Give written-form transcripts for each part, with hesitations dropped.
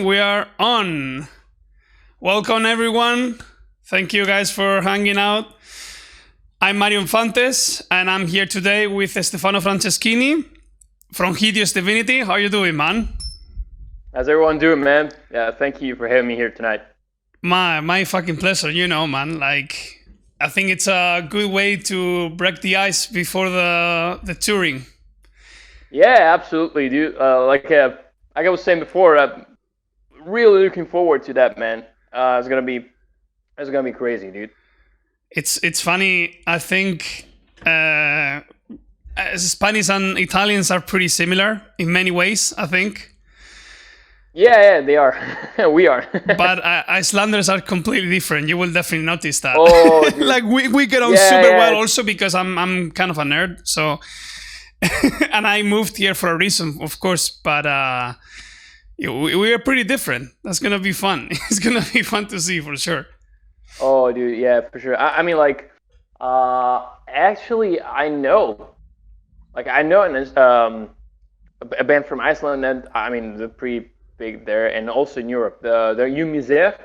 we are on. Welcome, everyone. Thank you guys for hanging out. I'm Mario Infantes, and I'm here today with Stefano Franceschini from Hideous Divinity. How you doing, man? How's everyone doing, man? Yeah, thank you for having me here tonight. My fucking pleasure, man. Like, I think it's a good way to break the ice before the touring. Yeah, absolutely, dude. Like I was saying before, really looking forward to that, man. It's gonna be crazy, dude. It's funny. I think Spanish and Italians are pretty similar in many ways, I think. Yeah, they are. We are. But Icelanders are completely different. You will definitely notice that. Oh, like we get on super well also because I'm kind of a nerd. So, and I moved here for a reason, of course. But we are pretty different. That's gonna be fun. It's gonna be fun to see for sure. Oh, dude, yeah, for sure. I mean, like, actually, I know a band from Iceland, and I mean, they're pretty big there, and also in Europe. They're Umizer.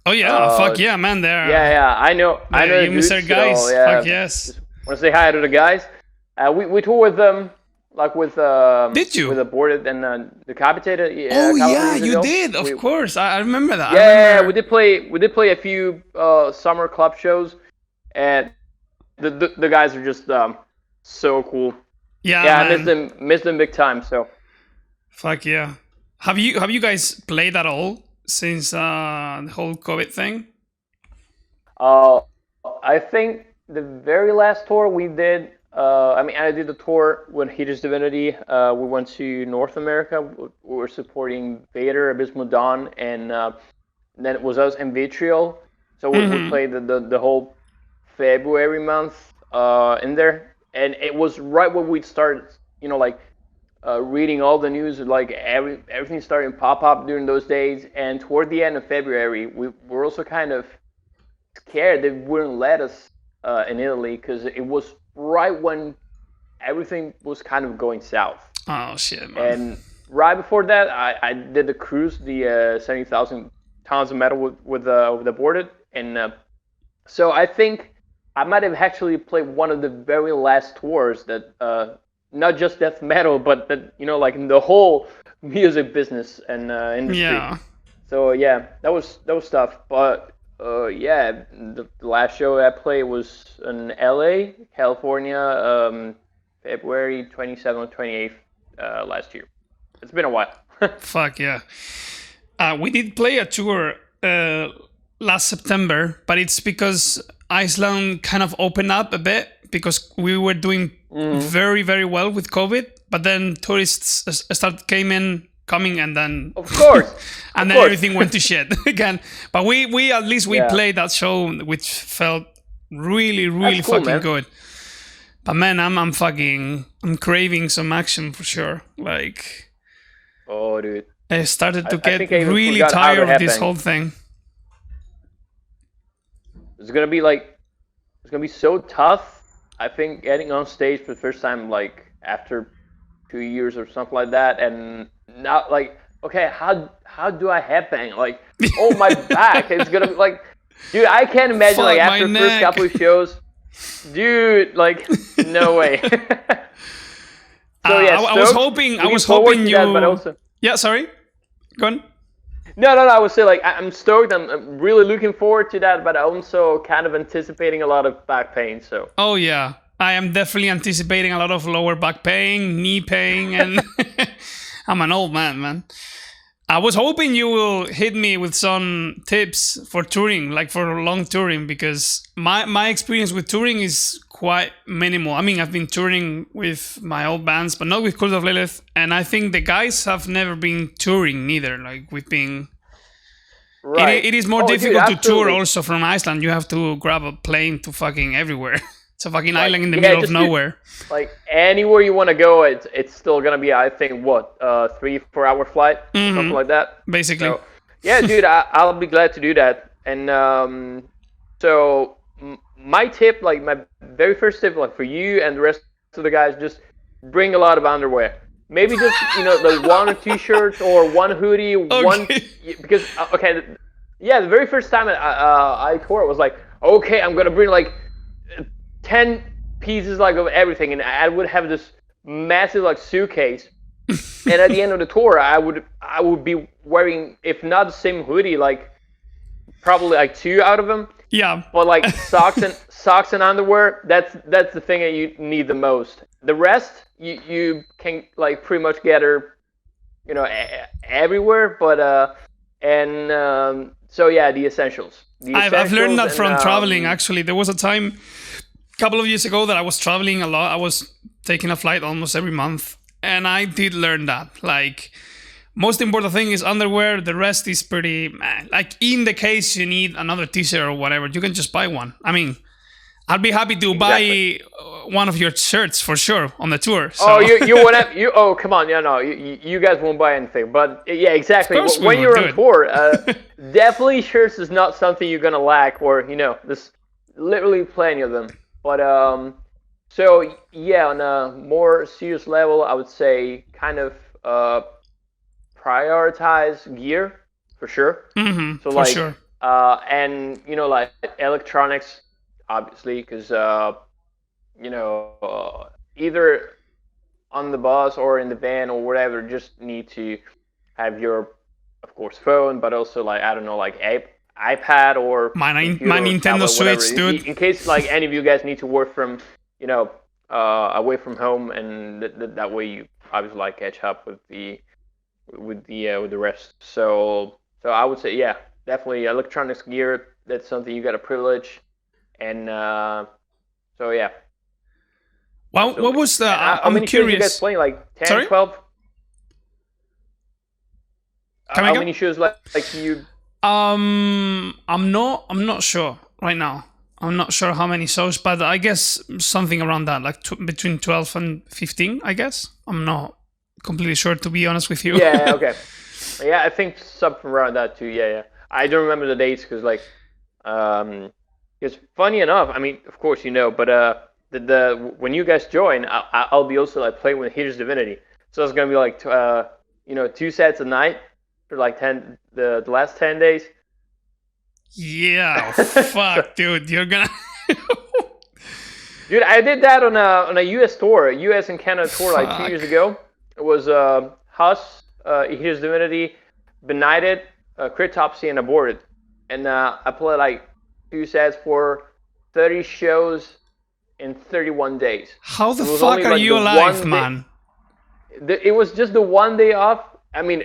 Oh yeah, fuck yeah, man! Yeah, I know the Umizer guys. So, yeah, fuck yes. Just want to say hi to the guys. We toured with them, like with Did you? with Aborted and Decapitated. Oh yeah, you did. Of course, I remember that. Yeah, we did play a few summer club shows, and the guys are just so cool. Yeah, I miss them big time. So. Fuck yeah. Have you guys played at all since the whole COVID thing? I think the very last tour we did. I did the tour with Hideous Divinity. We went to North America. We were supporting Vader, Abysmal Dawn, and then it was us and Vitriol. So we played the whole February month in there, and it was right when we started. Reading all the news, like everything started to pop up during those days. And toward the end of February, we were also kind of scared they wouldn't let us in Italy because it was right when everything was kind of going south. Oh shit, man. And right before that, I did the cruise, the 70,000 tons of metal with Aborted, and so I think I might have actually played one of the very last tours that. Not just death metal, but that like in the whole music business and industry. Yeah. So yeah, that was tough. But yeah, the last show I played was in LA, California, February 27th, 28th last year. It's been a while. Fuck yeah. We did play a tour last September, but it's because Iceland kind of opened up a bit because we were doing very, very well with COVID, but then tourists coming, and then of course, and then everything went to shit again. But we at least played that show, which felt really, really cool, fucking good. But man, I'm craving some action for sure. Like, oh dude, I started to get really tired of this whole thing. It's gonna be so tough. I think getting on stage for the first time, like after 2 years or something like that, and not like, okay, how do I headbang? Like, oh my back, it's gonna be like, dude, I can't imagine like after the first couple of shows, dude, like, no way. So yeah, I was hoping you. That, but also... Yeah, sorry, go on. No, I would say like I'm stoked. I'm really looking forward to that, but I'm also kind of anticipating a lot of back pain. So. Oh yeah, I am definitely anticipating a lot of lower back pain, knee pain, and I'm an old man. I was hoping you will hit me with some tips for touring, like for long touring, because my experience with touring is quite minimal. I mean, I've been touring with my old bands, but not with Cult of Lilith, and I think the guys have never been touring neither. Like we've been. Right. It is more difficult to tour also from Iceland. You have to grab a plane to fucking everywhere. It's a fucking island in the middle of nowhere. Like anywhere you want to go, it's still gonna be, I think, 3-4 hour flight, something like that. Basically. So, yeah, dude, I'll be glad to do that. And so my tip, like my very first tip, like for you and the rest of the guys, just bring a lot of underwear. maybe just like one or two shirts or one hoodie, one Okay. because okay, yeah, the very first time I tore it was like, okay, I'm gonna bring like 10 pieces like of everything, and I would have this massive like suitcase. And at the end of the tour, I would be wearing, if not the same hoodie, like probably like two out of them. Yeah. But like socks and underwear, that's the thing that you need the most. The rest you can like pretty much get her, everywhere. But and so yeah, the essentials. The I've learned essentials that and from traveling. Actually, there was a time a couple of years ago that I was traveling a lot. I was taking a flight almost every month, and I did learn that. Like, most important thing is underwear. The rest is pretty like, in the case you need another t-shirt or whatever, you can just buy one. I mean, I'd be happy to exactly. buy one of your shirts for sure on the tour. So. Oh, you want you? Oh, come on, yeah, no, you guys won't buy anything. But yeah, Of exactly. course we When would you're do on it. tour, definitely shirts is not something you're gonna lack, or there's literally plenty of them. But so yeah, on a more serious level, I would say kind of prioritize gear for sure. So For like sure. and like electronics, obviously, because either on the bus or in the van or whatever, just need to have your, of course, phone, but also like, I don't know, like iPad or My computer or Nintendo tablet, whatever, Switch, dude. in case like any of you guys need to work from, away from home, and that way you obviously like catch up with the rest. So I would say, yeah, definitely electronics gear. That's something you got to privilege, and so yeah, What absolutely. was the? And how I'm many shows you guys curious. playing? Like 10, Sorry, 12? come How again? many shows like you? I'm not sure right now. I'm not sure how many shows, but I guess something around that, like between 12 and 15. I guess I'm not completely sure, to be honest with you. Yeah, okay. Yeah, I think something around that too. Yeah, yeah. I don't remember the dates because because funny enough, I mean, of course but the when you guys join, I'll be also like playing with Hideous Divinity, so it's gonna be like 2 sets a night for like the last 10 days. Yeah, So, fuck, dude, you're gonna. dude, I did that on a U.S. tour, U.S. and Canada tour like 2 years Fuck. ago. It was Huss, Here's Divinity, Benighted, Cryptopsy, and Aborted. And I played like 2 sets for 30 shows in 31 days. How the It was fuck only are like the you alive, one day. man? It was just the one day off. I mean,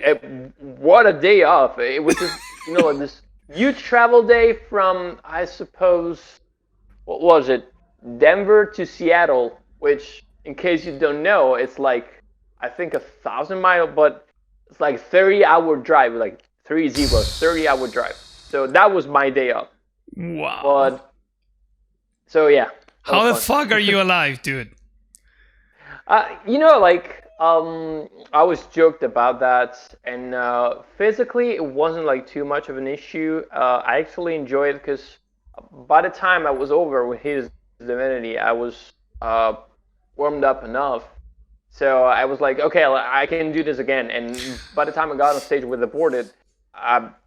what a day off! It was just like this huge travel day from, I suppose, what was it, Denver to Seattle, which, in case you don't know, it's like, I think 1,000 mile, but it's like 30-hour drive, like 30-hour drive. So that was my day off. Wow. But so yeah, that How was the fun. fuck are you alive, dude? Like I was joked about that, and physically it wasn't like too much of an issue. I actually enjoyed it because by the time I was over with his divinity, I was warmed up enough. So I was like, okay, I can do this again. And by the time I got on stage with Aborted,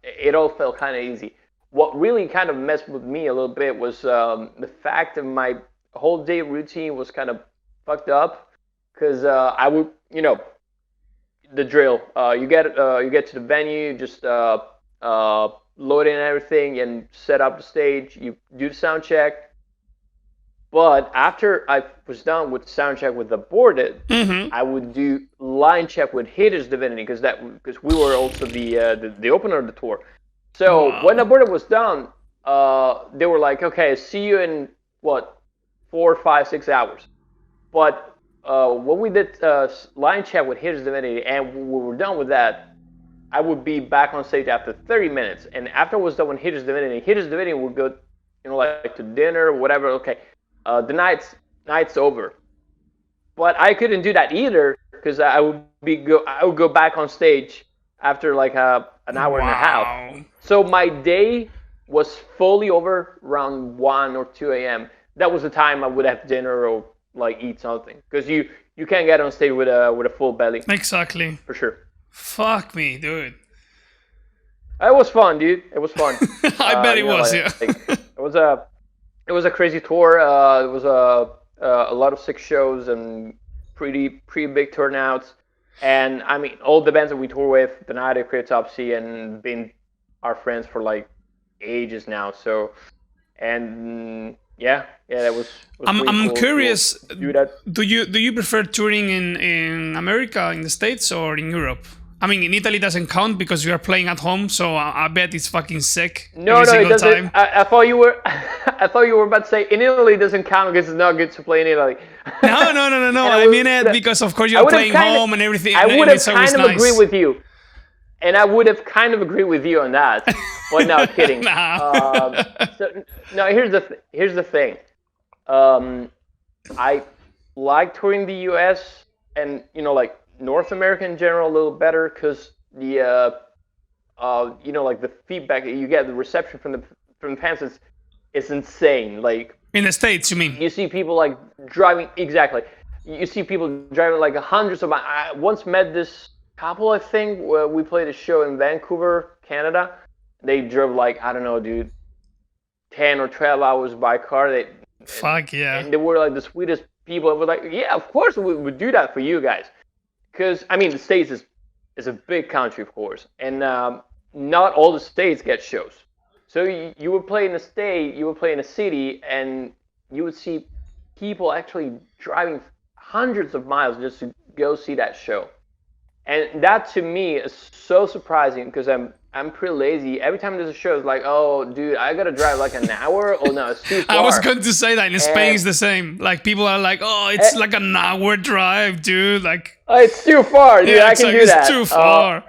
it all felt kind of easy. What really kind of messed with me a little bit was the fact that my whole day routine was kind of fucked up because I would, the drill. You get to the venue, just load in everything and set up the stage. You do the sound check. But after I was done with sound check with Aborted, Mm-hmm. I would do line check with Hideous Divinity because we were also the opener of the tour. So when Wow. Aborted was done, they were like, okay, see you in what, 4, 5, 6 hours. But when we did line check with Hideous Divinity and we were done with that, I would be back on stage after 30 minutes. And after I was done with Hideous Divinity would go, like to dinner, whatever. Okay, the night's over. But I couldn't do that either because I would go back on stage after like an hour and a half. Wow. So my day was fully over around 1 or 2 a.m. That was the time I would have dinner or like eat something because you can't get on stage with a full belly Exactly. for sure. Fuck me, dude. It was fun, dude. It was fun. I bet it was, yeah. It was a crazy tour. It was a lot of sick shows and pretty big turnouts. And I mean, all the bands that we tour with, Donato, Creatopsy, and been our friends for like ages now. So, and yeah, that was pretty I'm cool curious. to do that. Do you prefer touring in America, in the States, or in Europe? I mean, in Italy doesn't count because you are playing at home, so I bet it's fucking sick every It single doesn't. time. I thought you were. I thought you were about to say in Italy it doesn't count because it's not good to play in Italy. No. And I mean it because of course you're playing home and everything. I would and have it's always kind of nice. agreed with you, and I would have kind of agreed with you on that. But no, kidding. Nah. So no, here's the thing. I like touring the U.S. and like North America in general a little better because the like the feedback that you get, the reception from the fans is insane. Like In the States, you mean? you see people like driving exactly. You see people driving like hundreds of miles. I once met this couple, I think, where we played a show in Vancouver, Canada. They drove like I don't know, dude, 10 or 12 hours by car. Fuck yeah. And they were like the sweetest people. We're like, yeah, of course we would do that for you guys. Because I mean, the States is a big country, of course, and not all the states get shows. So you would play in a state, you would play in a city, and you would see people actually driving hundreds of miles just to go see that show. And that to me is so surprising because I'm pretty lazy. Every time there's a show, it's like, oh, dude, I gotta drive like an hour. Oh no, it's too far. I was going to say that in Spain is the same. Like people are like, oh, it's like an hour drive, dude. Like it's too far, dude. yeah, I can do it's that. too far.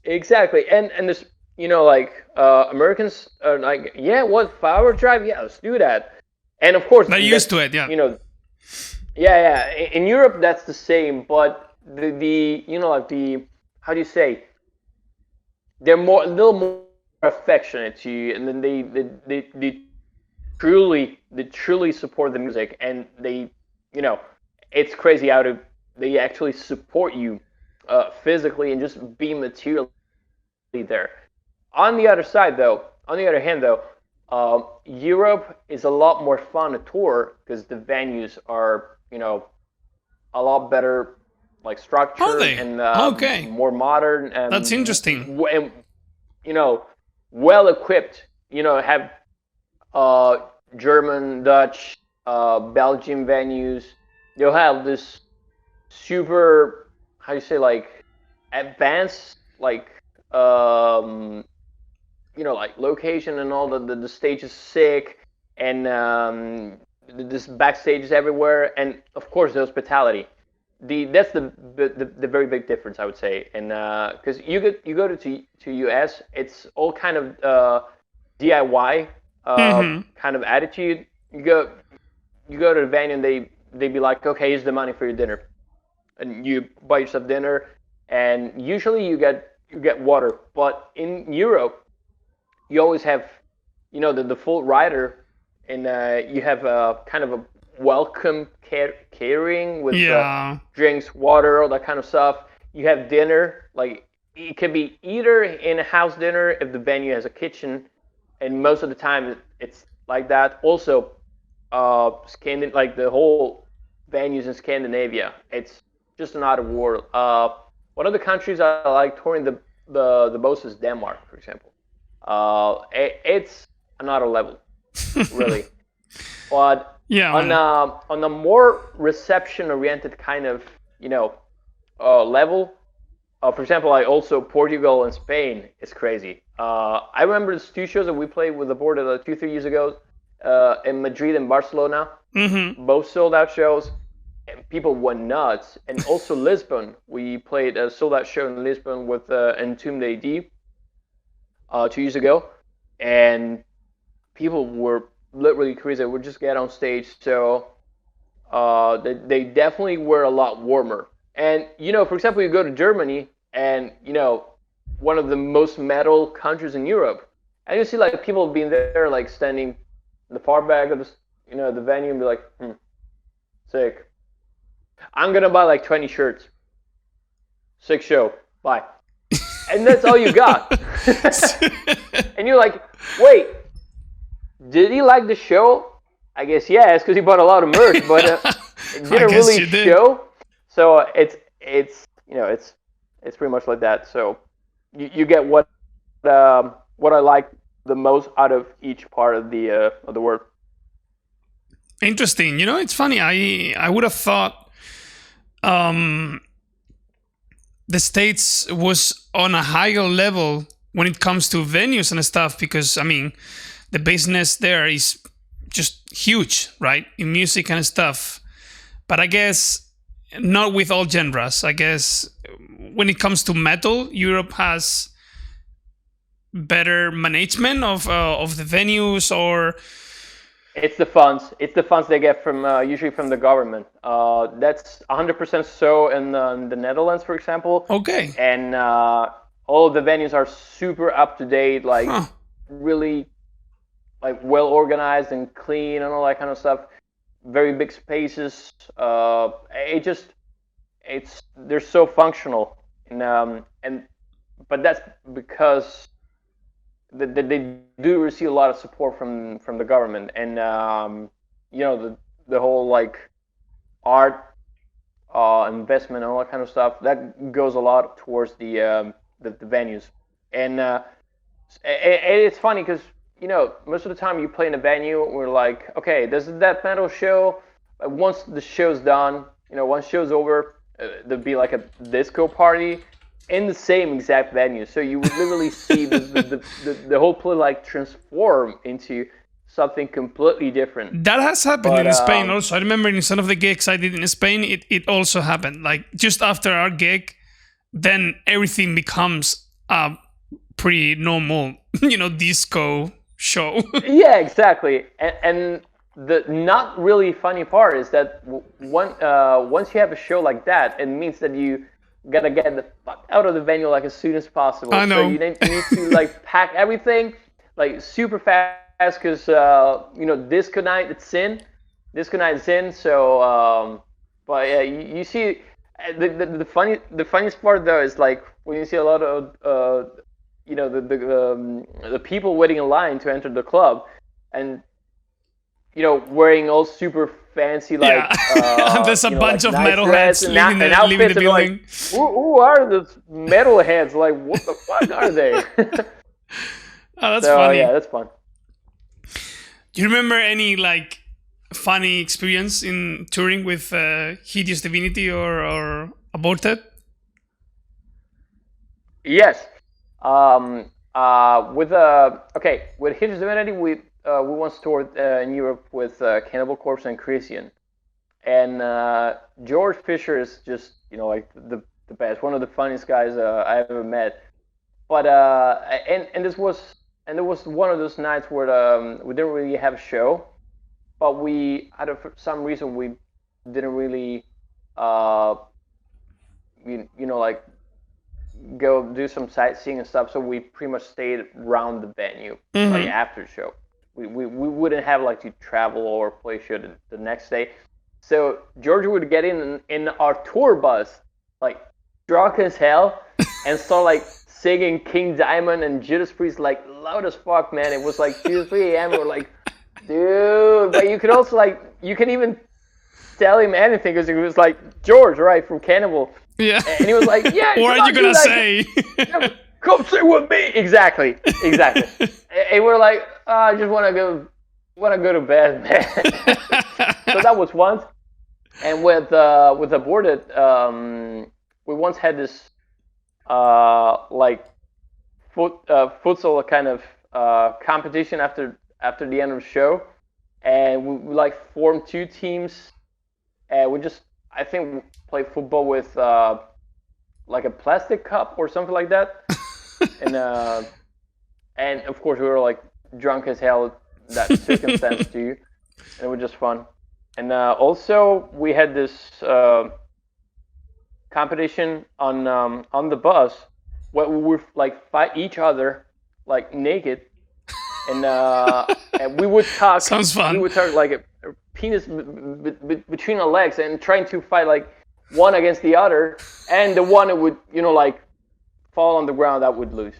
Exactly, and this, like Americans are like, yeah, what 5 hour drive? Yeah, let's do that. And of course, They're used to it, yeah. Yeah. In Europe, that's the same, but the like the how do you say? They're a little more affectionate to you, and then they truly support the music, and they, it's crazy how they actually support you physically and just be materially there. On the other hand, Europe is a lot more fun to tour because the venues are, a lot better, like structured and okay. more modern. And that's interesting. And, well equipped. Have German, Dutch, Belgian venues. They'll have this super, how do you say, like advanced, like like location, and all the stage is sick, and this backstage is everywhere, and of course the hospitality. That's the very big difference, I would say, and because you go to US, it's all kind of DIY kind of attitude. You go to the venue and they be like, okay, here's the money for your dinner, and you buy yourself dinner, and usually you get water. But in Europe, you always have the full rider, and you have a kind of a welcome catering with drinks, water, all that kind of stuff. You have dinner, like it could be either in a house dinner if the venue has a kitchen, and most of the time it's like that. Also, like the whole venues in Scandinavia, it's just another world. One of the countries I like touring the most is Denmark, for example. It's another level, really. But on a more reception-oriented kind of level, for example, like also Portugal and Spain is crazy. I remember the two shows that we played with Aborted 2-3 years ago in Madrid and Barcelona. Mm-hmm. Both sold out shows, and people went nuts. And also Lisbon, we played a sold out show in Lisbon with Entombed AD 2 years ago, and people were literally crazy. They would just get on stage, so they definitely were a lot warmer. And for example, you go to Germany, and one of the most metal countries in Europe, and you see like people being there, like standing in the far back of the venue, and be like, sick. I'm gonna buy like 20 shirts. 6 show, bye. And that's all you got. And you're like, wait, did he like the show? I guess yes, because he bought a lot of merch, but it didn't really show. So it's pretty much like that. So you get what I like the most out of each part of the word. Interesting. It's funny. I would have thought the States was on a higher level when it comes to venues and stuff, because I mean, the business there is just huge, right, in music and stuff. But I guess not with all genres. I guess when it comes to metal, Europe has better management of the venues, or it's the funds. It's the funds they get from usually from the government. That's 100% so in the Netherlands, for example. Okay. And all of the venues are super up to date, like really like well organized and clean and all that kind of stuff. Very big spaces. They're so functional, but that's because they do receive a lot of support from the government, and the whole like art investment and all that kind of stuff that goes a lot towards the venues, and it's funny because most of the time you play in a venue, we're like, okay, this is that metal show. Once the show's done, once show's over, there'd be like a disco party in the same exact venue. So you would literally see the whole play like transform into something completely different. That has happened in Spain also. I remember in some of the gigs I did in Spain, it also happened. Like just after our gig, then everything becomes a pretty normal, disco show. Yeah, exactly. And the not really funny part is that once you have a show like that, it means that you gotta get the fuck out of the venue like as soon as possible. I know. So you need to like pack everything like super fast because disco night it's in. Disco night is in. So but yeah, you see the funniest part though is like when you see a lot of the people waiting in line to enter the club, and wearing all super fancy like there's a bunch of nice metalheads leaving the building. Like, who are those metalheads? Like, what the fuck are they? Oh, that's funny. Yeah, that's fun. Do you remember any like funny experience in touring with Hideous Divinity or Aborted? Yes. With Hideous Divinity, we once toured in Europe with Cannibal Corpse and Christian, and George Fisher is just like the best, one of the funniest guys I ever met. But and this was one of those nights where we didn't really have a show, but we out of some reason we didn't really like go do some sightseeing and stuff, so we pretty much stayed around the venue like after the show. We wouldn't have like to travel or play show the next day. So George would get in our tour bus like drunk as hell and start like singing King Diamond and Judas Priest like loud as fuck, man. It was like 2 or 3 a.m. We're like, dude, but you could also like you can even tell him anything because he was like, George, right, from Cannibal. Yeah. And he was like, yeah. What are you gonna say? Come sing with me. Exactly. And we're like, I just want to go to bed, man. So that was once. And with Aborted, we once had this like futsal kind of competition after the end of the show, and we like formed 2 teams, and we just I think play football with like a plastic cup or something like that, and of course we were like drunk as hell that circumstance too, and it was just fun. And also we had this competition on the bus where we would like fight each other like naked, and we would talk. Sounds fun. We would talk like a penis between our legs and trying to fight like one against the other, and the one that would, like fall on the ground, that would lose.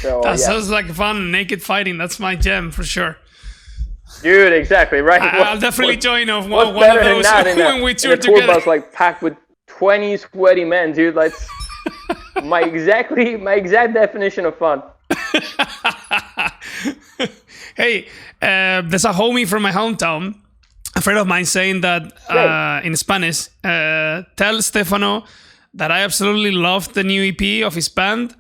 So That sounds like fun. Naked fighting. That's my jam for sure. Dude, exactly right. I'll definitely join off one of better those than that when we tour in a tour together. bus like packed with 20 sweaty men, dude. Like my exact definition of fun. Hey, there's a homie from my hometown, a friend of mine, saying that in Spanish, tell Stefano that I absolutely love the new EP of his band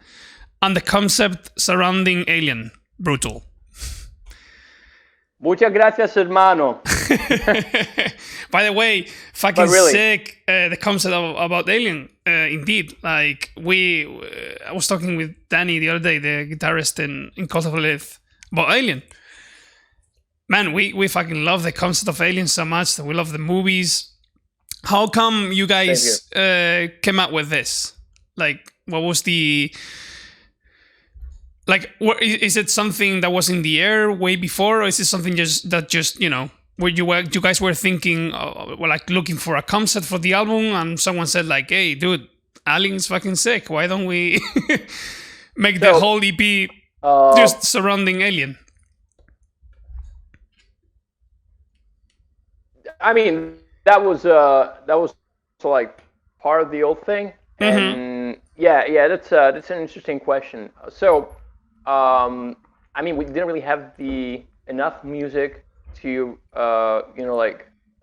and the concept surrounding Alien. Brutal. Muchas gracias, hermano. By the way, fucking really, sick, the concept about Alien. Indeed, like I was talking with Danny the other day, the guitarist in Cult of Lilith, about Alien. Man, we fucking love the concept of Alien so much that we love the movies. How come you guys came up with this? Like, what was the... Like, is it something that was in the air way before, or is it something that where you guys were thinking, like looking for a concept for the album, and someone said like, "Hey, dude, Alien's fucking sick. Why don't we make the whole EP just surrounding Alien?" I mean, that was like part of the old thing, and that's an interesting question. So. I mean, we didn't really have enough music to,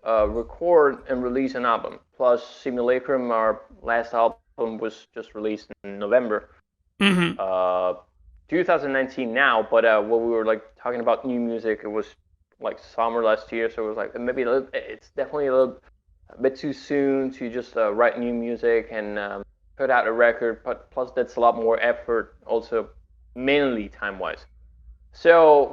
record and release an album. Plus, Simulacrum, our last album, was just released in November, 2019 now. But when we were like talking about new music, it was like summer last year, so it was like maybe it's definitely a bit too soon to just write new music and put out a record. But plus, that's a lot more effort also. Mainly time-wise. So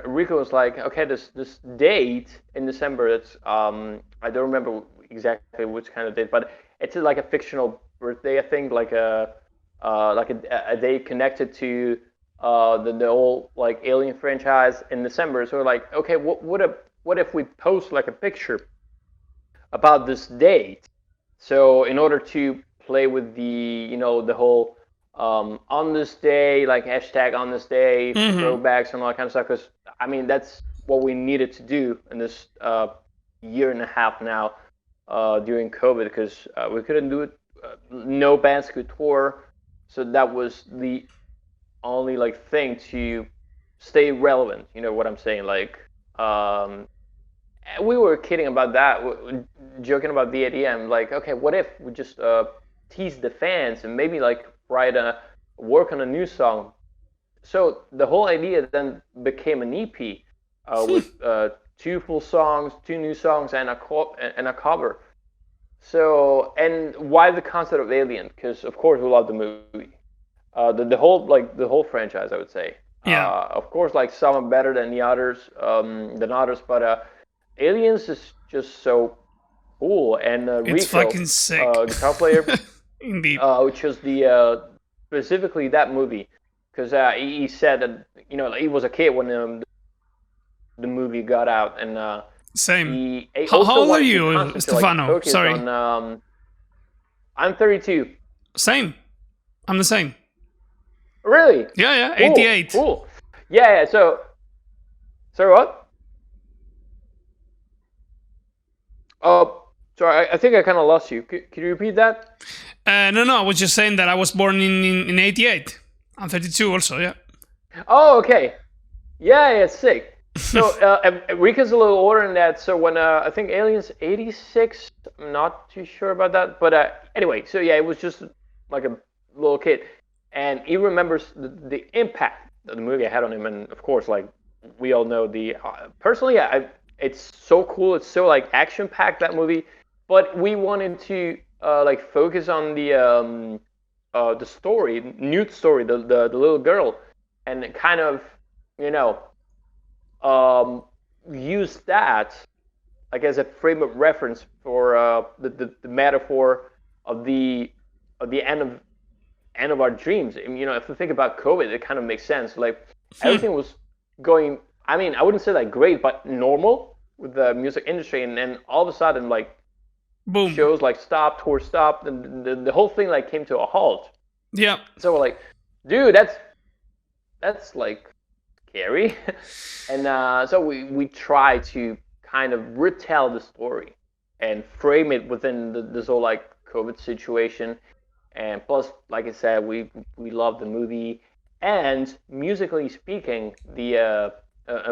Rico was like, okay, this date in December, that's I don't remember exactly which kind of date, but it's like a fictional birthday, I think, like a day connected to the whole like Alien franchise in December. So we're like, okay, what if we post like a picture about this date? So in order to play with the the whole on this day, like hashtag on this day, throwbacks and all that kind of stuff. Because I mean, that's what we needed to do in this year and a half now during COVID, because we couldn't do it. No bands could tour, so that was the only like thing to stay relevant. You know what I'm saying? Like we were kidding about that, joking about the ADM. Like, okay, what if we just tease the fans and maybe like work on a new song. So the whole idea then became an EP with two full songs, two new songs, and a cover. So, and why the concept of Alien? Because of course we love the movie, the whole franchise, I would say. Yeah. Of course, like some are better than others, but Aliens is just so cool. And it's Rico, fucking sick. Guitar player. Indeed. Which was specifically that movie, because he said that he was a kid when the movie got out, and same. How old are you, Stefano? Like, sorry. I'm 32. Same. I'm the same. Really? Yeah. Cool. 88. Cool. Yeah. So, sorry, what? Sorry, I think I kind of lost you. Can you repeat that? No, I was just saying that I was born in 88. I'm 32 also, yeah. Oh, okay. Yeah, sick. So, Rica's a little older than that, so when, I think Alien's 86, I'm not too sure about that, but anyway, so yeah, it was just like a little kid, and he remembers the impact that the movie had on him, and of course, like, we all know personally, it's so cool, it's so, like, action-packed, that movie, but we wanted to like focus on the story, Newt's story, the little girl, and kind of use that like as a frame of reference for the metaphor of the end of our dreams. And, if we think about COVID, it kind of makes sense. Like everything was going. I mean, I wouldn't say like great, but normal. with the music industry, and then all of a sudden, like, Boom. shows like stopped, tours stopped, and the whole thing like came to a halt. Yeah. So we're like, dude, that's like scary. And so we try to kind of retell the story and frame it within this whole like COVID situation. And plus, like I said, we love the movie. And musically speaking, the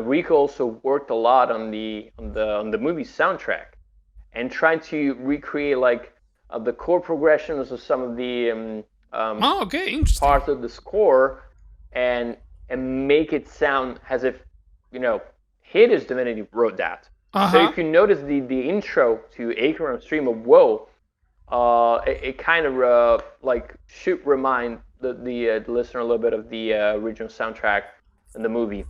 Rico also worked a lot on the movie soundtrack and trying to recreate like the chord progressions of some of the Oh, okay, interesting. parts of the score, and make it sound as if, you know, Hideous Divinity wrote that. So Uh-huh. if you notice the intro to Acre and Stream of Woe, it kind of like should remind the listener a little bit of the original soundtrack in the movie.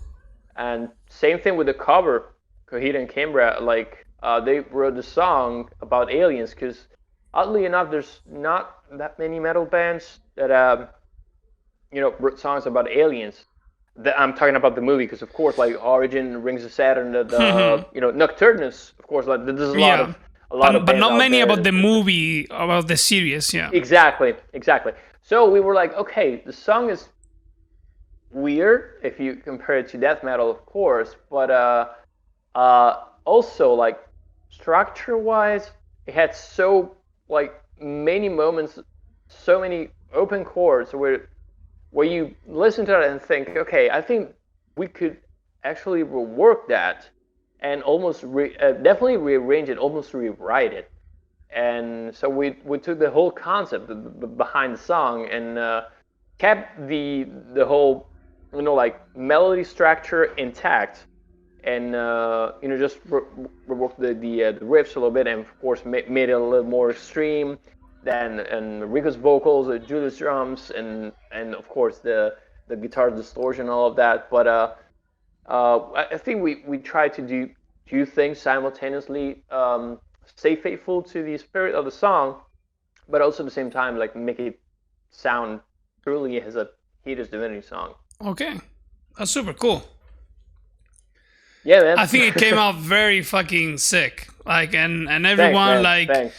And same thing with the cover, Coheed and Cambria. Like they wrote the song about aliens because oddly enough, there's not that many metal bands that wrote songs about aliens. I'm talking about the movie because, of course, like Origin, Rings of Saturn, the Nocturnus, of course, like there's Yeah. a lot of But bands not out many there. about the movie, about the series, yeah. Exactly, exactly. So we were like, okay, the song is weird if you compare it to death metal, of course, but also like structure-wise, it had so like many moments, so many open chords where you listen to it and think, okay, I think we could actually rework that and almost definitely rearrange it, almost rewrite it. And so we took the whole concept behind the song and kept the whole, like melody structure intact, and just reworked the riffs a little bit, and of course made it a little more extreme than and Rico's vocals, Julius drums, and of course the guitar distortion, all of that. But I think we try to do two things simultaneously. Stay faithful to the spirit of the song, but also at the same time like make it sound truly as a Hideous Divinity song. Okay. That's super cool. Yeah, I man. think it came out very fucking sick. Like, and Thanks, everyone, man. like, Thanks.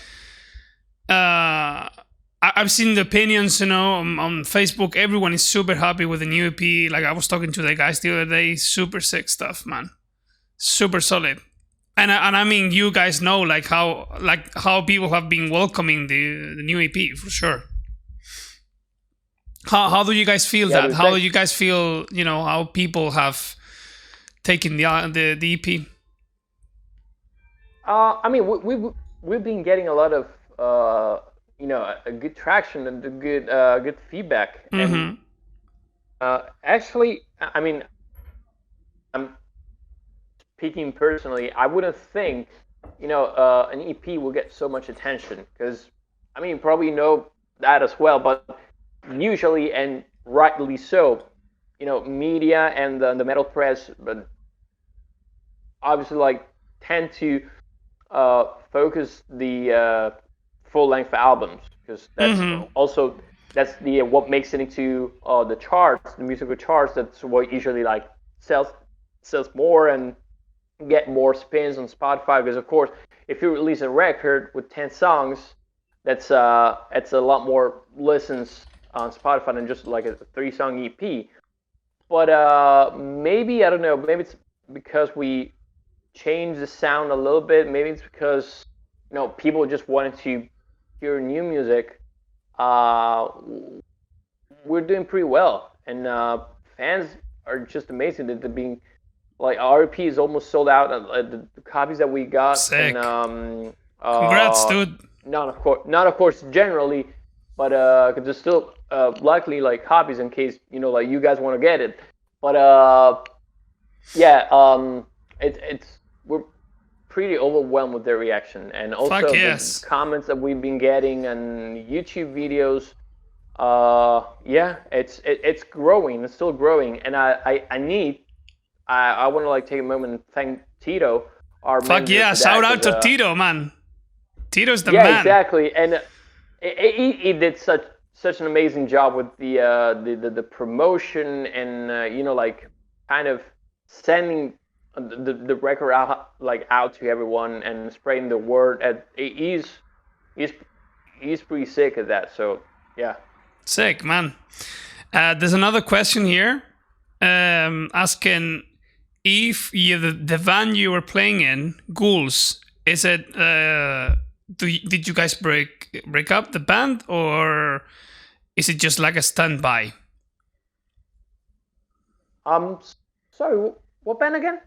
I've seen the opinions, on Facebook. Everyone is super happy with the new EP. Like, I was talking to the guys the other day. Super sick stuff, man. Super solid. And I mean, you guys know like how people have been welcoming the new EP for sure. How do you guys feel Yeah, that? dude. How do Thanks. you guys feel? How people have taken the EP? I mean, we've been getting a lot of a good traction and a good feedback, and Mm-hmm. actually, I mean, I'm speaking personally. I wouldn't think an EP will get so much attention because I mean, you probably know that as well, but usually and rightly so, media and the metal press, but obviously like tend to focus the full length albums because that's Mm-hmm. also that's the what makes it into the charts, the musical charts. That's what usually like sells more and get more spins on Spotify. Because of course, if you release a record with 10 songs, that's a lot more listens on Spotify than just like a 3-song EP. But maybe I don't know. Maybe it's because we changed the sound a little bit. Maybe it's because people just wanted to hear new music. Uh, we're doing pretty well, and fans are just amazing. They're being like RP is almost sold out. The copies that we got, and Sick. Congrats, dude. not of course generally, but cause there's still likely like copies in case like you guys want to get it. But yeah, it's we're pretty overwhelmed with their reaction, and Fuck also the yes. comments that we've been getting on YouTube videos. Yeah, it's growing. It's still growing, and I want to like take a moment and thank Tito, our Fuck manager, yeah. for that. Shout out Cause to Tito, man. Tito's the yeah, man. exactly, and he did such an amazing job with the promotion and like kind of sending the record out to everyone and spreading the word. He's pretty sick at that. So yeah. Sick, man. There's another question here, asking if the band you were playing in, Ghouls, is it? Did you guys break up the band, or is it just like a standby? Sorry, what band again?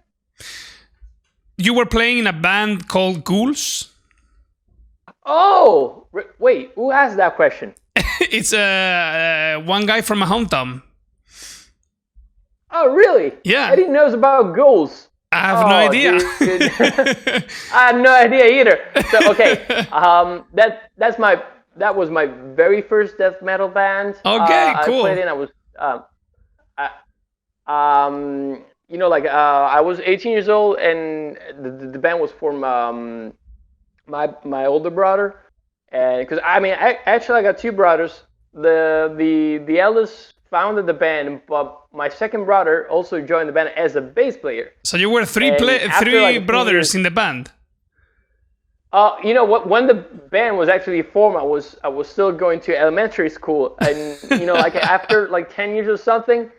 You were playing in a band called Ghouls. Oh, wait, who asked that question? It's one guy from my hometown. Oh, really? Yeah. I didn't know about Ghouls. I have no idea. Dude. I have no idea either. So okay, that was my very first death metal band. Okay, cool. I played in. I was I was 18 years old, and the band was from my older brother, and because I got two brothers. The eldest founded the band, but my second brother also joined the band as a bass player. So you were three brothers in the band. When the band was actually formed, I was still going to elementary school, and after 10 years or something,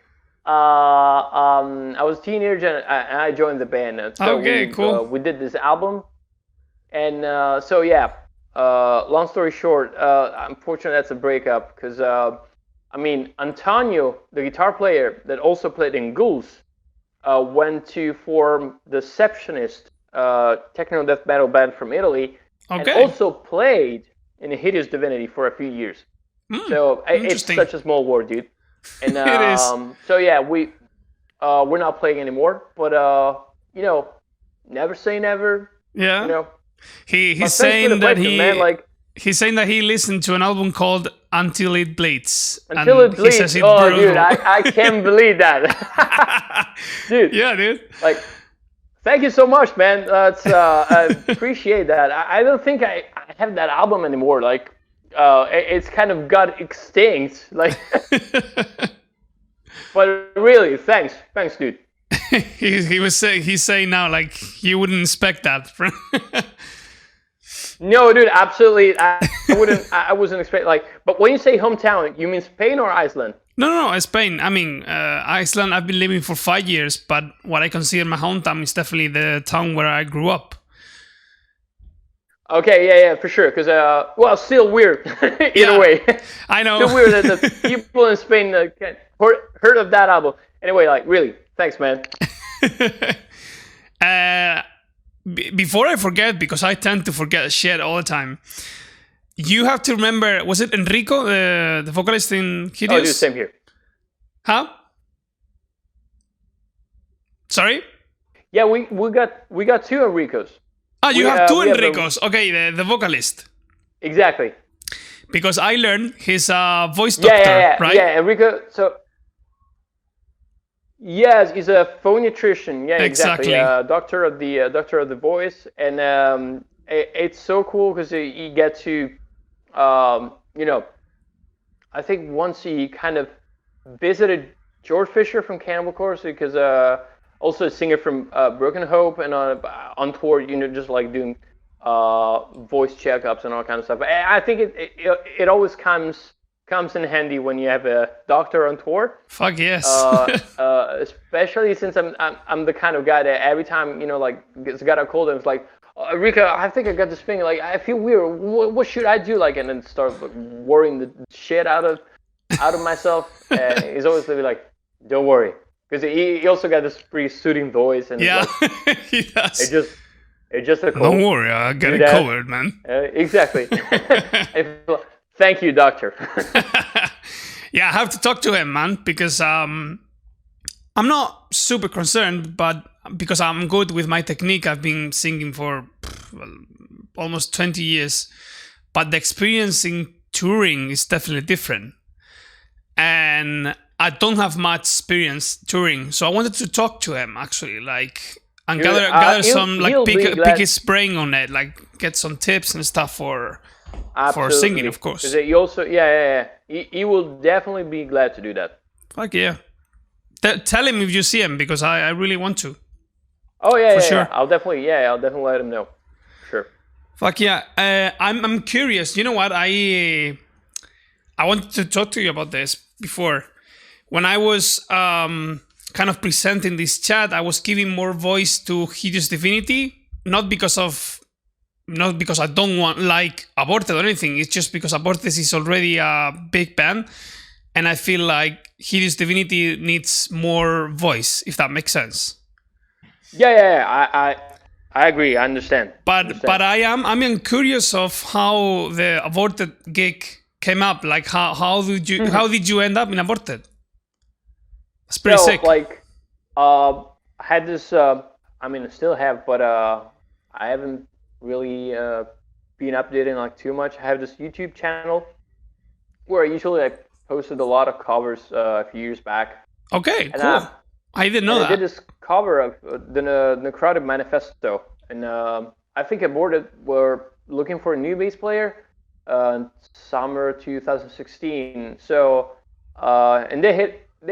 I was a teenager and I joined the band. So cool. We did this album, and long story short, unfortunately that's a breakup because Antonio, the guitar player that also played in Ghouls, went to form the Deceptionist, techno death metal band from Italy, and also played in Hideous Divinity for a few years. So it's such a small world, dude. And it is. So yeah, we're not playing anymore, but never say never. Yeah. He's saying that he's saying that he listened to an album called Until It Bleeds. Until It Bleeds. Oh, brutal. Dude, I can't believe that. Dude. Yeah, dude. Thank you so much, man. I appreciate that. I don't think I have that album anymore. It's kind of got extinct. But really, thanks, dude. He's saying now you wouldn't expect that. No, dude, absolutely. I wasn't expecting But when you say hometown, you mean Spain or Iceland? No, Spain. I mean, Iceland. I've been living for 5 years, but what I consider my hometown is definitely the town where I grew up. Okay, yeah, for sure. Because still weird. Either way. I know. Still weird that the people in Spain heard of that album. Anyway, really, thanks, man. Before I forget, because I tend to forget shit all the time, you have to remember, was it Enrico, the vocalist in Hideous? Oh, dude, same here. Huh? Sorry? Yeah, we got two Enricos. Oh, you have two Enricos. Okay, the vocalist. Exactly. Because I learned he's a voice doctor, right? Yeah, Enrico. So yes, he's a phoniatrician. Yeah, exactly. Doctor of the voice, and it's so cool because you get to, I think once he kind of visited George Fisher from Cannibal Corpse, because also a singer from Broken Hope, and on tour, just doing voice checkups and all kind of stuff. I think it always comes in handy when you have a doctor on tour. Fuck yes. Especially since I'm the kind of guy that every time it's got a cold and it's like, Rika, I think I got this thing. I feel weird. What should I do? And then start worrying the shit out of myself. And he's always like, don't worry, because he also got this pretty soothing voice. And yeah, he does. It's just a cold. Don't worry, I got it covered, man. Exactly. Thank you, doctor. Yeah, I have to talk to him, man, because I'm not super concerned, but because I'm good with my technique. I've been singing for almost 20 years, but the experience in touring is definitely different. And I don't have much experience touring, so I wanted to talk to him, actually, and gather some, pick his brain on it, get some tips and stuff for singing, of course. He also, he will definitely be glad to do that. Fuck yeah. Tell him if you see him, because I really want to. Oh yeah, for yeah, yeah. sure. I'll definitely let him know. Sure. Fuck yeah. I'm curious. You know what? I wanted to talk to you about this before. When I was kind of presenting this chat, I was giving more voice to Hideous Divinity, not because I don't want like Aborted or anything. It's just because Aborted is already a big band, and I feel like Hideous Divinity needs more voice, if that makes sense. Yeah, yeah, yeah. I agree. I understand. But I'm curious of how the Aborted gig came up. Like how did you end up in Aborted? It's pretty So sick. like, I had this. I mean, I still have, but I haven't really been updating like too much. I have this YouTube channel where I usually like posted a lot of covers a few years back, Okay, and cool. I didn't know I did that. this cover of the Necrotic Manifesto, and I think Aborted were looking for a new bass player, summer 2016. So, and they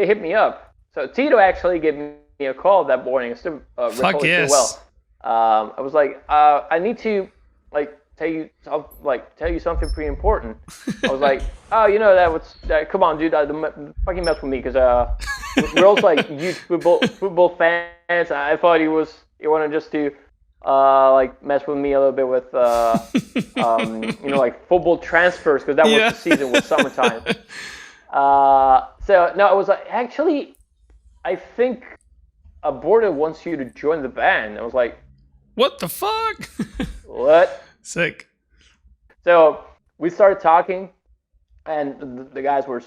hit me up. So Tito actually gave me a call that morning. I still Fuck recall it so yes. well. I was like, I need to like tell you something pretty important. I was like, oh, you know that. Come on, dude, fucking mess with me, because we're also like huge football fans. I thought he wanted just to like mess with me a little bit with like football transfers, because that was Yeah. the season, was summertime. So no, it was like, actually, I think Aborted wants you to join the band. I was like, What the fuck? what? Sick. So we started talking, and the guys were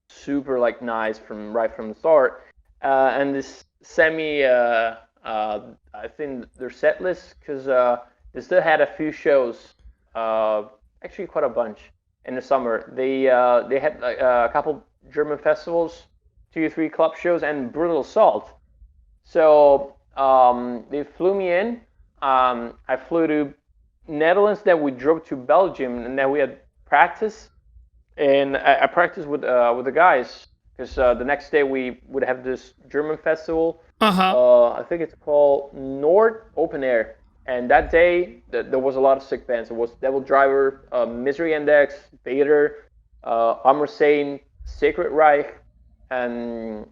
super like nice right from the start. And this semi, I think their set list, because they still had a few shows, uh, actually quite a bunch in the summer. They had a couple German festivals, 2 or 3 club shows, and Brutal Assault. So they flew me in. I flew to Netherlands, then we drove to Belgium, and then we had practice. And I practiced with the guys, because the next day we would have this German festival. Uh huh. I think it's called Nord Open Air. And that day, there was a lot of sick bands. It was Devil Driver, Misery Index, Vader, Armor Sane, Sacred Reich, and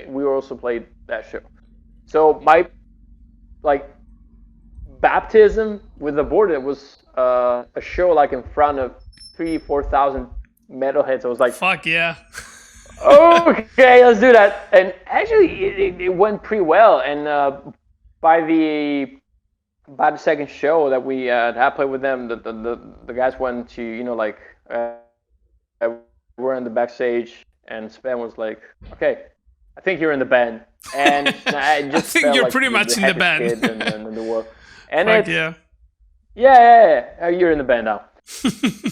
we also played that show. So my like baptism with the board, it was a show like in front of 3,000 to 4,000 metalheads. I was like, Fuck yeah. okay, let's do that. And actually, it went pretty well. And by the second show that we I played with them, the guys went to, like, we're in the backstage, and Sven was like, okay, I think you're in the band. And I I just think felt you're like pretty the much in the happiest band. kid in the world. And Fuck it's, yeah. yeah, you're in the band now.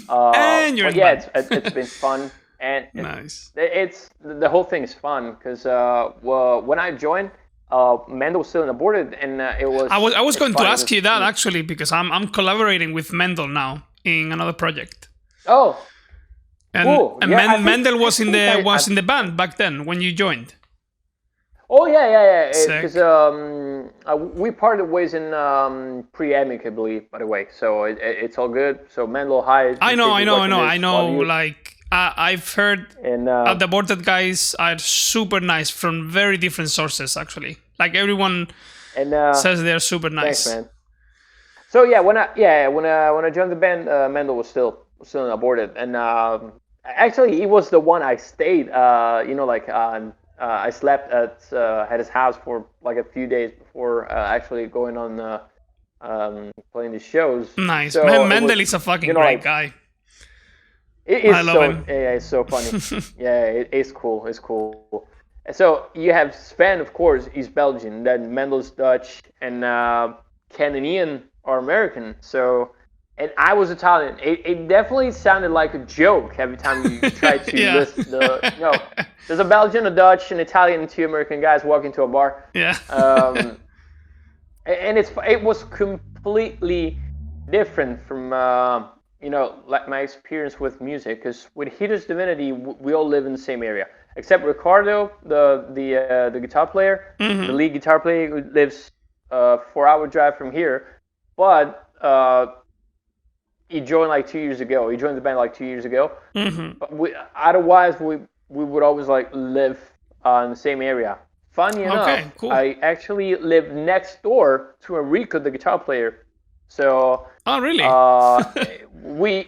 And you're But in the yeah, band. it's been fun, and Nice. it's the whole thing is fun, because well, when I joined, Mendel was still in Aborted, and I was it's going to funny ask because you that actually because I'm collaborating with Mendel now in another project. oh, cool, And yeah, Mendel was I in the band back then when you joined. oh yeah, because Sick. we parted ways in pretty amicably, by the way, so it's all good. So Mendel, hi, in case you're watching this, I love know. you, Like I've heard and the aborted guys are super nice from very different sources. Actually, like everyone and says they're super thanks, nice. man. So yeah, when I joined the band, Mendel was still aborted, and actually he was the one I stayed. I slept at his house for like a few days before actually going on playing the shows. Nice. So it was, Mendel is a fucking great like, guy. it I is love so, him. yeah, it's so funny. Yeah, it's cool. It's cool. And so you have Sven, of course, he's Belgian. Then Mendel's Dutch, and Ken and Ian are American. So, and I was Italian. It definitely sounded like a joke every time you try to Yeah. list there's a Belgian, a Dutch, an Italian, and 2 American guys walking to a bar. Yeah. And it was completely different from like my experience with music, because with Hideous Divinity we all live in the same area except Ricardo, the guitar player, the lead guitar player, who lives 4-hour drive from here, but he joined like 2 years ago. He joined the band like 2 years ago. Mm-hmm. But otherwise, we would always like live in the same area. Funny enough, Cool. I actually live next door to Enrico, the guitar player. So. Oh, really?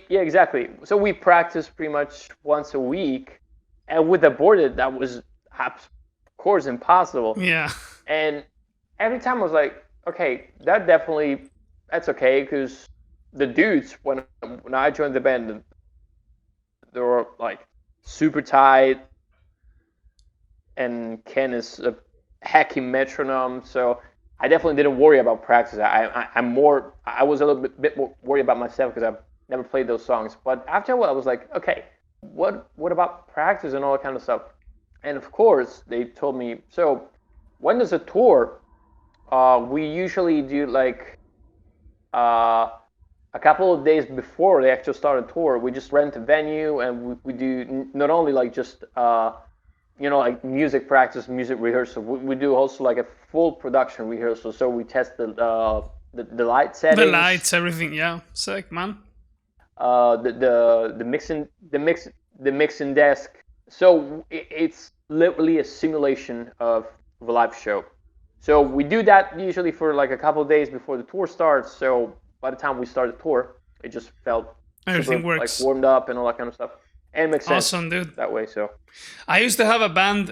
Exactly. So we practice pretty much once a week, and with Aborted, that was of course impossible. Yeah. And every time I was like, okay, that's okay, because the dudes when I joined the band, they were like super tight, and Ken is a hacky metronome, so I definitely didn't worry about practice. I was a little bit more worried about myself because I've never played those songs. But after a while, I was like, okay, what about practice and all that kind of stuff? And of course, they told me, so when there's a tour, we usually do like a couple of days before they actually start a tour. We just rent a venue, and we do not only like just like music practice, music rehearsal. We do also like a full production rehearsal. So we test the light settings, the lights, everything. Yeah, sick, man. The mixing desk. So it's literally a simulation of a live show. So we do that usually for like a couple of days before the tour starts. So by the time we start the tour, it just felt everything works, like warmed up and all that kind of stuff. And it makes sense. Awesome, dude. That way, so. I used to have a band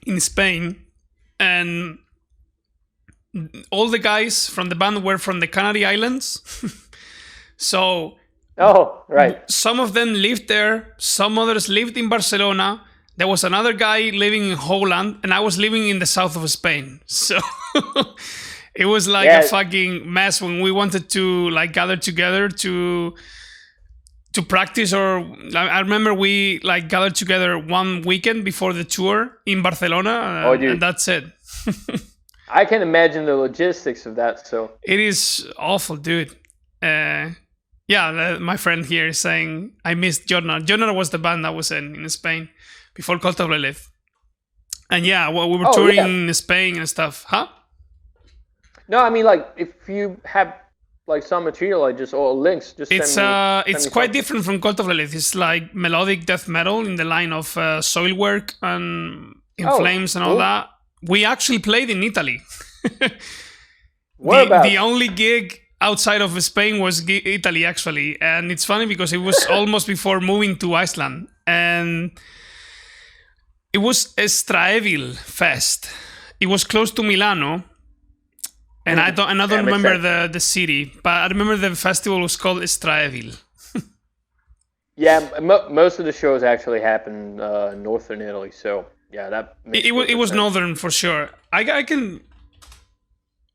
in Spain, and all the guys from the band were from the Canary Islands. So. Oh, right. Some of them lived there. Some others lived in Barcelona. There was another guy living in Holland, and I was living in the south of Spain. So it was like a fucking mess when we wanted to like gather together to practice. Or I remember we like gathered together one weekend before the tour in Barcelona, and that's it. I can imagine the logistics of that. So it is awful, dude. My friend here is saying I missed Jornar. Jornar was the band I was in Spain before Cult of Lilith. And we were touring in Spain and stuff. Huh? No, I mean, like, if you have like some material, like just all links, just send me. It's quite different from Cult of Lilith. It's like melodic death metal in the line of Soilwork and In Flames and all that. We actually played in Italy. The only gig outside of Spain was Italy, actually. And it's funny because it was almost before moving to Iceland. And it was a Straevil Fest. It was close to Milano. And I don't remember the city, but I remember the festival was called Straevil. Most of the shows actually happened in northern Italy, so yeah, that makes it was northern for sure. I can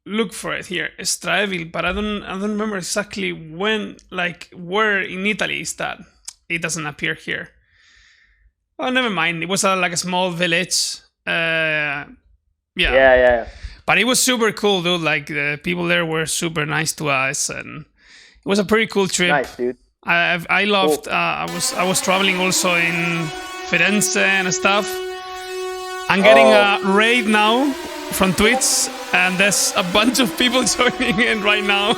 look for it here, Straevil, but I don't remember exactly when, like where in Italy is that. It doesn't appear here. Oh, never mind. It was like a small village. Yeah. But it was super cool, dude. Like the people there were super nice to us, and it was a pretty cool trip. Nice, dude. I loved. Cool. I was traveling also in Firenze and stuff. I'm getting a raid now from Twitch, and there's a bunch of people joining in right now.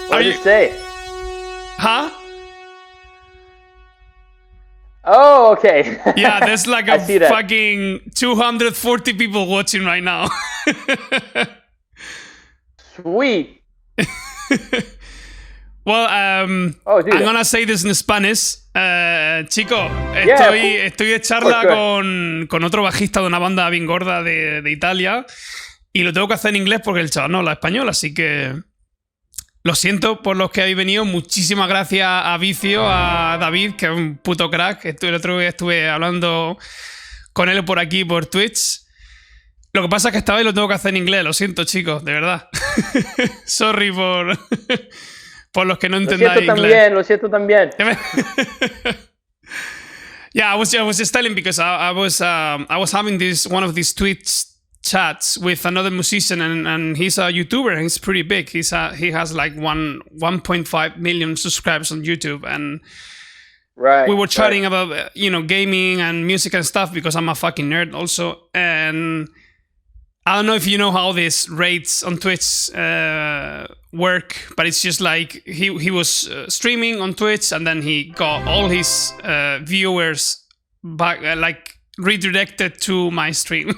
What did you say? Huh? Oh, okay. Yeah, there's like a fucking 240 people watching right now. Sweet. Well, I'm gonna say this in Spanish. Chico, estoy de charla con otro bajista de una banda bien gorda de Italia y lo tengo que hacer en inglés porque el chaval no habla español, así que lo siento por los que habéis venido. Muchísimas gracias a Vicio, a David, que es un puto crack. El otro día estuve hablando con él por aquí, por Twitch. Lo que pasa es que esta vez lo tengo que hacer en inglés. Lo siento, chicos, de verdad. Sorry por los que no entendáis inglés. Lo siento también. Yeah, I was just telling because I was having one of these Twitch chats with another musician, and he's a YouTuber and he's pretty big. He has like 1.5 million subscribers on YouTube, and we were chatting about gaming and music and stuff because I'm a fucking nerd also. And I don't know if you know how these rates on Twitch work, but it's just like he was streaming on Twitch, and then he got all his viewers back, like redirected to my stream.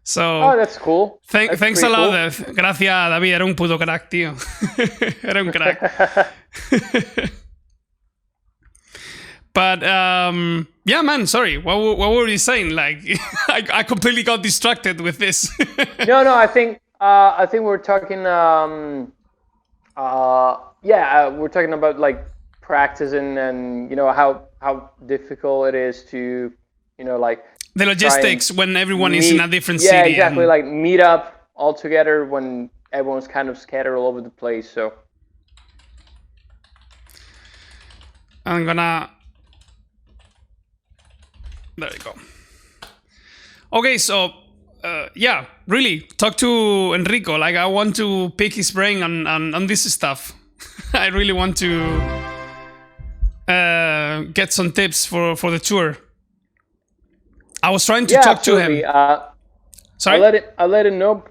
So, oh, that's cool. Thanks a lot, Dev. Gracias, David. Era un puto crack, tío. Era un crack. But yeah, man. Sorry. What were you saying? Like, I completely got distracted with this. No. I think we're talking. We're talking about like practicing and how difficult it is to like the logistics when everyone is in a different city. Yeah, exactly. Like meet up all together when everyone's kind of scattered all over the place. So I'm gonna. There you go. Okay, so yeah, really talk to Enrico. Like, I want to pick his brain on this stuff. I really want to get some tips for the tour. I was trying to talk absolutely. to him. Sorry? I'll let him know.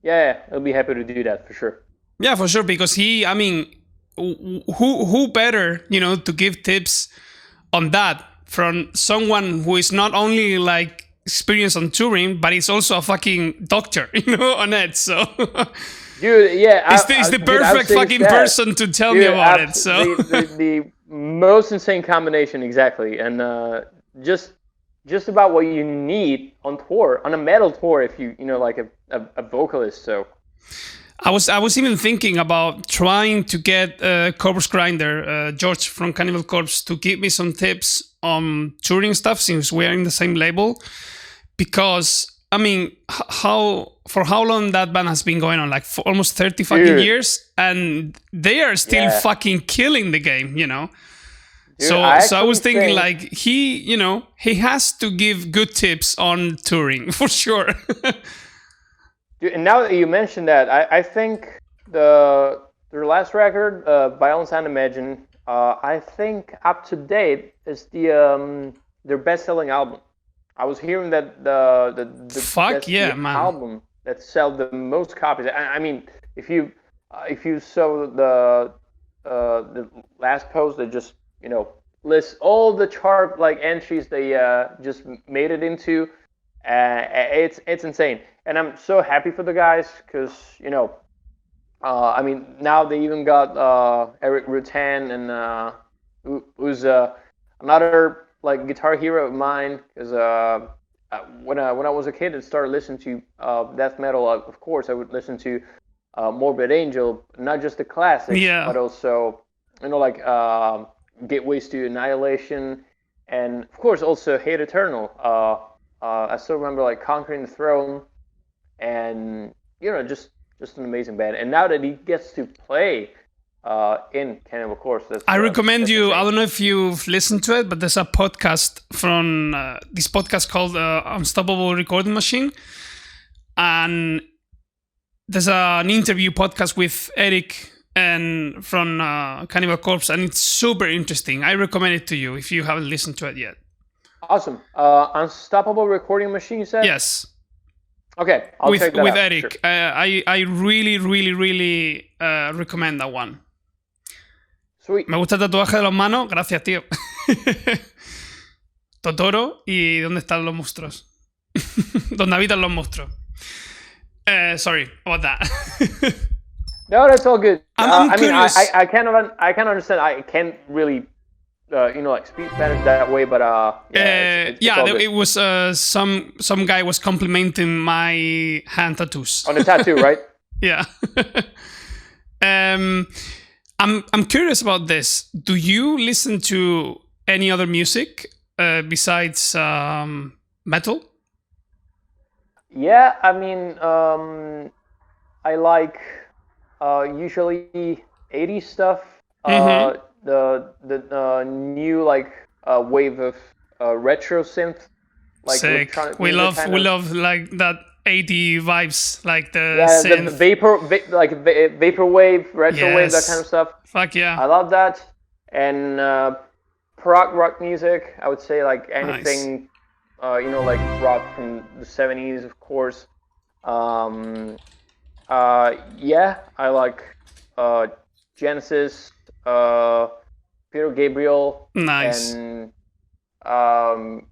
Yeah, I'll be happy to do that for sure. Yeah, for sure, because who better, to give tips on that from someone who is not only like experienced on touring, but is also a fucking doctor, on it. So, dude, yeah, it's the perfect fucking person to tell me about it. So, the most insane combination, exactly, and just about what you need on tour, on a metal tour, if you like a vocalist. So I was even thinking about trying to get Corpse Grinder, George from Cannibal Corpse, to give me some tips on touring stuff, since we're in the same label. Because for how long that band has been going on? Like for almost 30 fucking years, and they are still fucking killing the game, Dude, so I was thinking like he has to give good tips on touring for sure. Dude, and now that you mentioned that, I think their last record, Violence and Imagine, I think up to date is their best-selling album. I was hearing that the album that sells the most copies. I mean, if you saw the last post, they just list all the chart like entries they just made it into. It's insane, and I'm so happy for the guys because now they even got Eric Rutan, and who's another like guitar hero of mine. Because when I was a kid and started listening to death metal, of course I would listen to Morbid Angel, not just the classics, but also Gateways to Annihilation, and of course also Hate Eternal. I still remember like Conquering the Throne, and just an amazing band. And now that he gets to play in Cannibal Corpse, I recommend you. Insane. I don't know if you've listened to it, but there's a podcast from this podcast called Unstoppable Recording Machine, and there's an interview podcast with Eric and from Cannibal Corpse, and it's super interesting. I recommend it to you if you haven't listened to it yet. Awesome. Unstoppable Recording Machine, you said? Yes. Okay, I'll check that out. With Eric. Sure. I really, really, really recommend that one. Sweet. Me gusta el tatuaje de las manos. Gracias, tío. Totoro y ¿dónde están los monstruos? ¿Dónde habitan los monstruos? Sorry about that. No, that's all good. I'm curious. I can't understand. I can't really, like speak Spanish that way, but it was some guy was complimenting my hand tattoos on the tattoo, right? Yeah. I'm curious about this. Do you listen to any other music besides metal? Yeah, I mean, I like usually 80s stuff. The new like wave of retro synth, like sick. We love like that 80 vibes, like the synth. The vaporwave, retro wave, that kind of stuff. Fuck yeah! I love that. And prog rock music, I would say like anything, like rock from the 70s, of course. Um, yeah, I like uh, Genesis, Peter Gabriel, Nice. and um,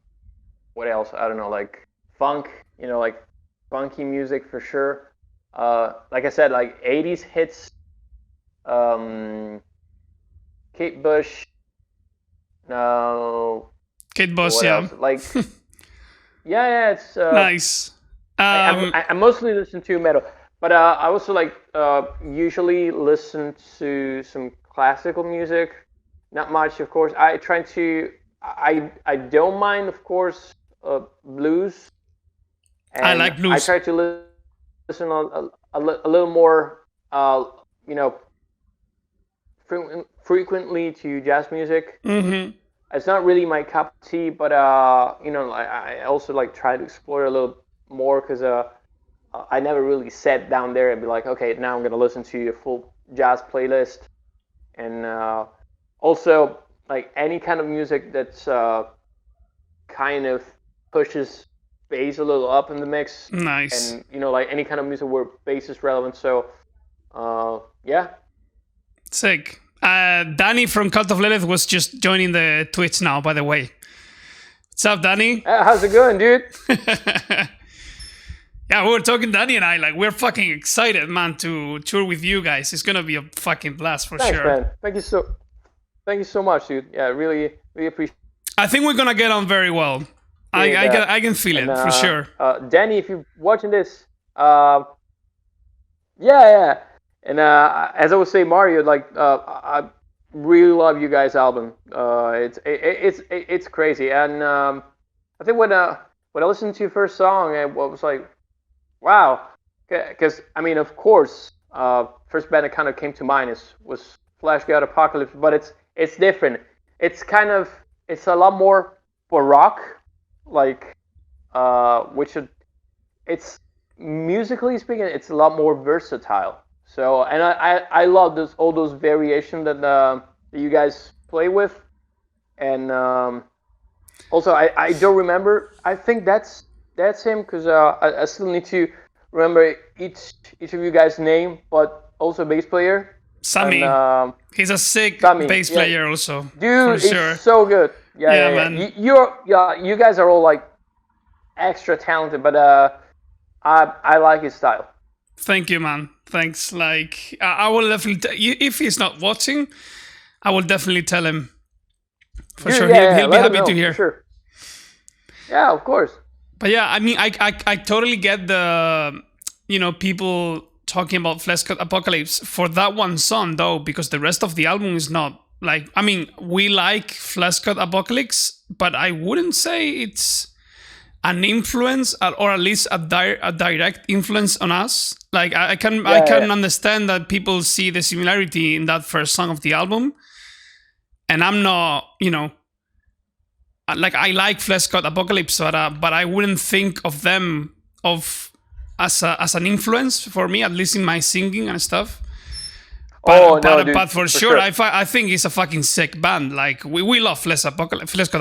what else? I don't know, like funk. Like funky music for sure. Like I said, like 80s hits. Um, Kate Bush. No, Kid Boss, what yeah. else? Like, yeah, it's. Nice. I mostly listen to metal, but I also like usually listen to some classical music. Not much, of course. I try to. I don't mind, of course, blues, I and like I blues. try to listen a little more, you know, frequently to jazz music. Mm-hmm. It's not really my cup of tea, but I also like try to explore a little more because I never really sat down there and be like, okay, now I'm gonna listen to a full jazz playlist, and also like any kind of music that's kind of pushes bass a little up in the mix, Nice. and like any kind of music where bass is relevant. So yeah. Sick. Danny from Cult of Lilith was just joining the Twitch now, by the way. What's up, Danny? How's it going, dude? Yeah, we were talking, Danny and I, like, we're fucking excited, man, to tour with you guys. It's gonna be a fucking blast for Thanks, sure. man. Thank you so much, dude. Yeah, really appreciate. I think we're gonna get on very well. I can feel it for sure. Danny, if you're watching this, yeah. And as I was saying, Mario, like I really love you guys' album. It's crazy, and I think when I listened to your first song, I was like, wow, because I mean, of course, first band that kind of came to mind was Flash God Apocalypse, but it's different. It's a lot more baroque, like which it's musically speaking, it's a lot more versatile. So, and I love all those variations that you guys play with, and also I don't remember. I think that's him because I still need to remember each of you guys' name, but also bass player. Sammy. And, he's a sick Sammy, bass player also. Dude, for sure. it's so good. Yeah, man. You guys are all like extra talented, but I like his style. Thank you, man. Thanks. Like, I will definitely, if he's not watching, I will definitely tell him. For Dude, sure, yeah, he'll be happy to hear. Sure. Yeah, of course. But yeah, I mean, I totally get the, people talking about Flesh God Apocalypse for that one song, though, because the rest of the album is not like, I mean, we like Flesh God Apocalypse, but I wouldn't say it's an influence, or at least a direct influence on us. Like I can understand that people see the similarity in that first song of the album, and I'm not, like I like Flesh God Apocalypse, but I wouldn't think of them as an influence for me, at least in my singing and stuff. But for sure. I think it's a fucking sick band. Like we love Flesh God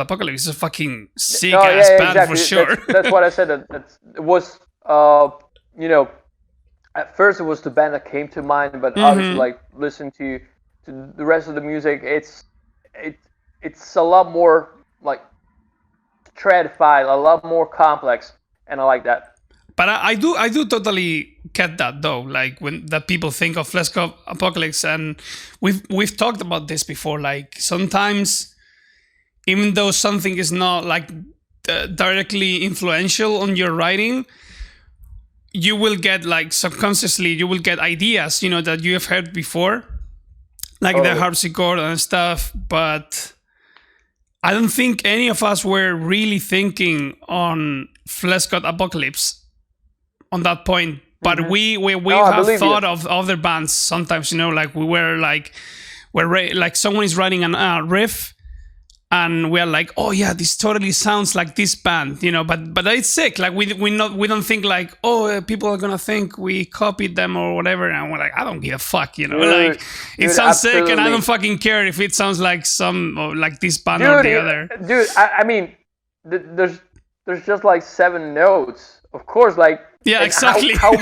Apocalypse. It's a fucking sick ass band, exactly. For sure. That's what I said. It was at first it was the band that came to mind, but obviously like listen to the rest of the music. It's a lot more like stratified, a lot more complex, and I like that. But I do totally get that, though. Like when that people think of Flesh God Apocalypse, and we've talked about this before. Like sometimes, even though something is not like directly influential on your writing, you will get like subconsciously you will get ideas, that you have heard before, like the harpsichord and stuff. But I don't think any of us were really thinking on Flesh God Apocalypse on that point, but we have thought of other bands sometimes, like we're like someone is writing a riff and we're like, oh yeah, this totally sounds like this band, but it's sick. Like we don't think like, oh, people are gonna think we copied them or whatever, and we're like, I don't give a fuck, like it sounds sick, and I don't fucking care if it sounds like some like this band or the other. Dude, I mean, there's there's just like 7 notes. Of course, like yeah, exactly. How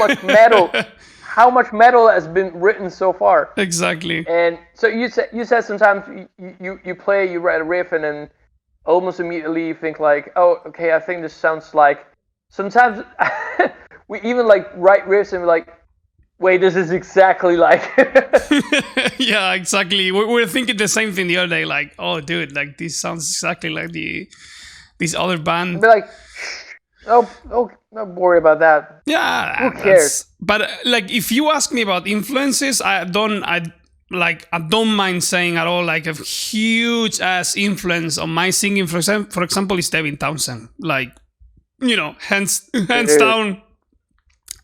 much metal has been written so far. Exactly. And so you said sometimes you play, you write a riff, and then almost immediately you think like, oh, okay, I think this sounds like. Sometimes we even like write riffs and we're like, wait, this is exactly like. Yeah, exactly. We were thinking the same thing the other day. Like, oh, dude, like this sounds exactly like this other band. Be like, oh, don't worry about that. Yeah, who cares? But like, if you ask me about influences, I don't mind saying at all. Like a huge ass influence on my singing, for example, is Devin Townsend. Like, you know, hands down,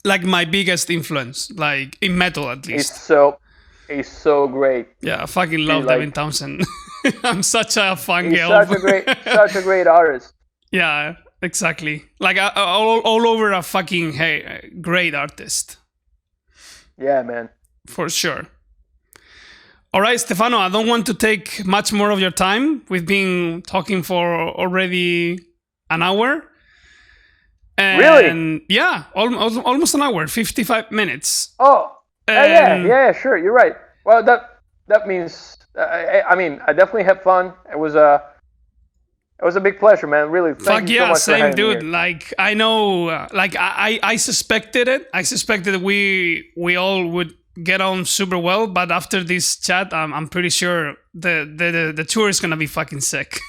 like my biggest influence, like in metal at least. He's so great. Yeah, I fucking love Devin Townsend. I'm such a fangirl. Such a great artist. Yeah, exactly. Like all over a fucking great artist. Yeah, man. For sure. All right, Stefano, I don't want to take much more of your time. We've been talking for already an hour. And really? Yeah, almost an hour, 55 minutes. Oh, yeah, sure. You're right. Well, that means I mean, I definitely had fun. It was a big pleasure, man. Really. Thank you so much same, for having dude. me here. Like I know, like I suspected it. I suspected we all would get on super well, but after this chat, I'm pretty sure the tour is gonna be fucking sick,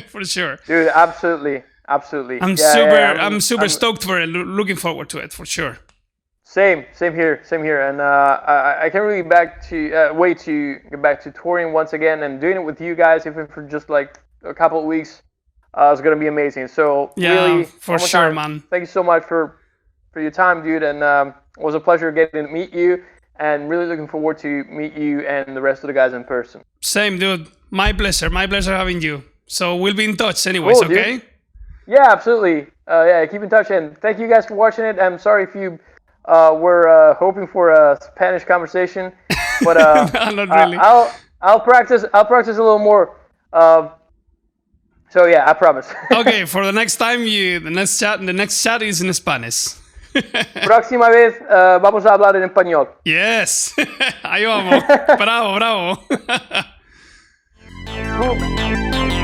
for sure. Dude, absolutely. I'm super stoked for it. Looking forward to it for sure. Same here. And I can't really wait to get back to touring once again and doing it with you guys, even for just like a couple of weeks. It's gonna be amazing. So yeah, really, for sure, man. Thank you so much for your time, dude. And it was a pleasure getting to meet you. And really looking forward to meet you and the rest of the guys in person. Same, dude. My pleasure having you. So we'll be in touch anyways, cool, okay? Dude. Yeah, absolutely. Keep in touch, and thank you guys for watching it. I'm sorry if you were hoping for a Spanish conversation, but not really. I'll practice a little more. So yeah, I promise. Okay, for the next time, the next chat is in Spanish. Próxima vez vamos a hablar en español. Yes, ahí vamos. Bravo. Cool.